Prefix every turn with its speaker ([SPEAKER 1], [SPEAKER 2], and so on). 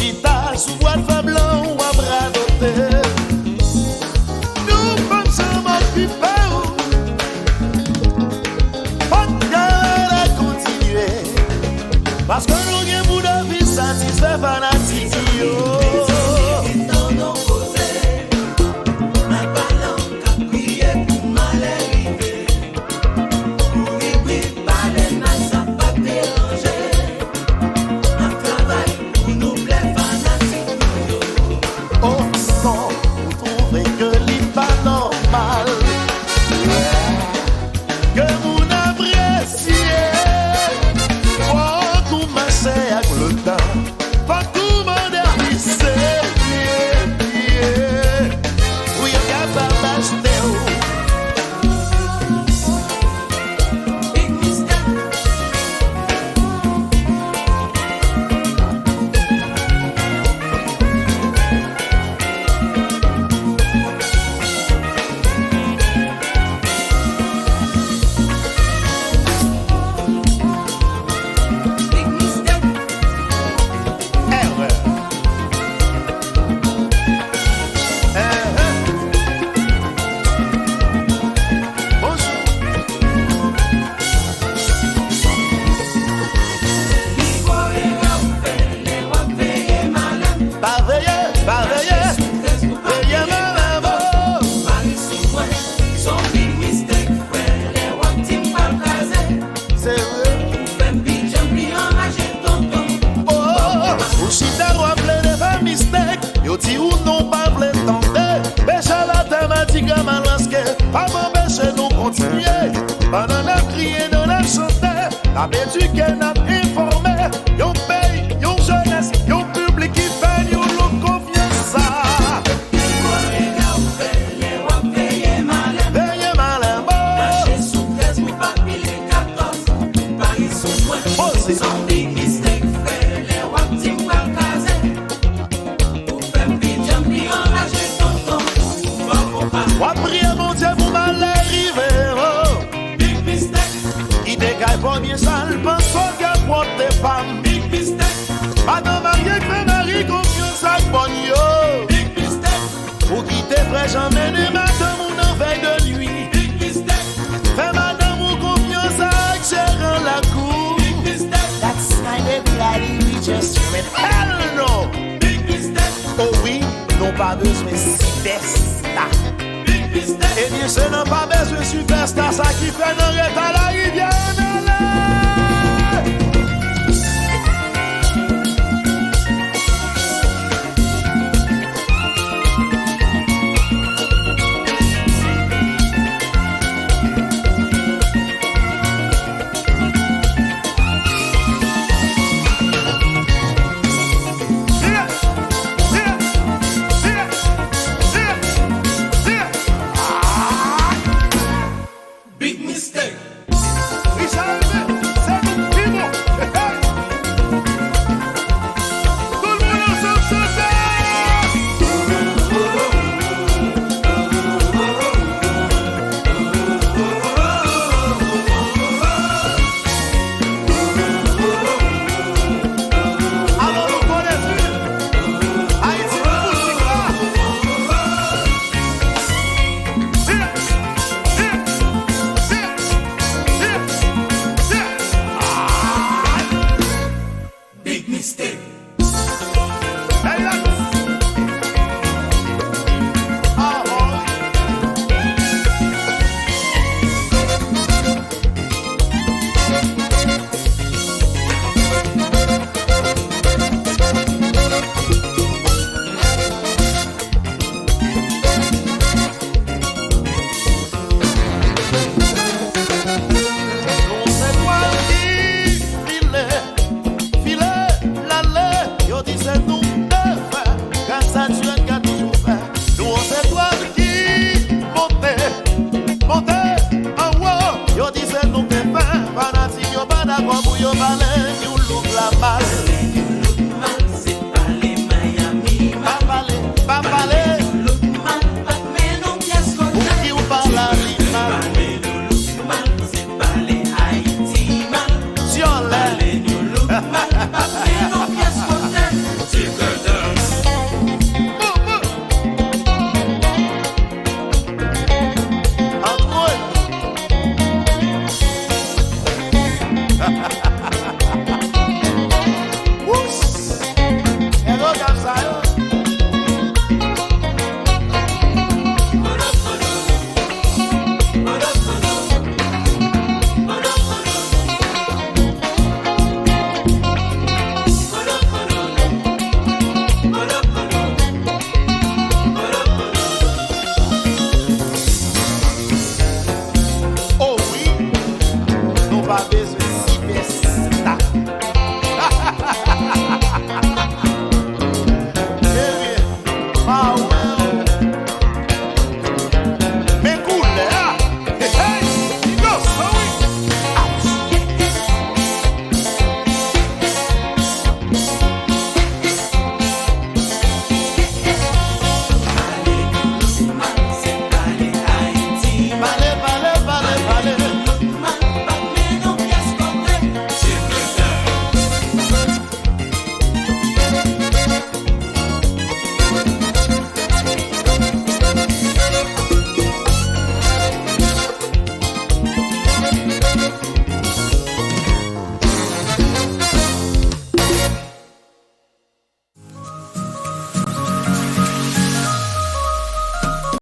[SPEAKER 1] chita sous bois de femme blanc ou à bras d'hôtel. Nous femmes sommes occupés. Pas de gueule à continuer. Parce que nous avons pour de vie satisfait fanatique. Pendant la crier dans la chanter, la éduquée n'a informé, yon pays, yon jeunesse, yon public qui fait yon l'eau confiance. Veillez malin,
[SPEAKER 2] Marché sous 13, ou pas pile 14, Paris sous point, sans big mistake, frère, les wap tim pal kaze. Ou fem pi jam li enragé tonton, ou pas.
[SPEAKER 1] Wap prier mon Dieu pour mal arriver. Idégal premier sale, pense qu'à prendre des femmes.
[SPEAKER 2] Big mistake.
[SPEAKER 1] Madame mariée, fait mari, confiance à bonne yo.
[SPEAKER 2] Big mistake.
[SPEAKER 1] Pour quitter frère, j'emmène madame ou en veille de nuit.
[SPEAKER 2] Big mistake.
[SPEAKER 1] Fais madame ou confiance à gérant la cour.
[SPEAKER 2] Big mistake.
[SPEAKER 1] That's kind of bloody, we just went hell no.
[SPEAKER 2] Big mistake.
[SPEAKER 1] Oh oui, non pas besoin de superstar.
[SPEAKER 2] Big mistake.
[SPEAKER 1] Et bien ce n'est pas besoin de superstar, ça qui fait dans la rivière.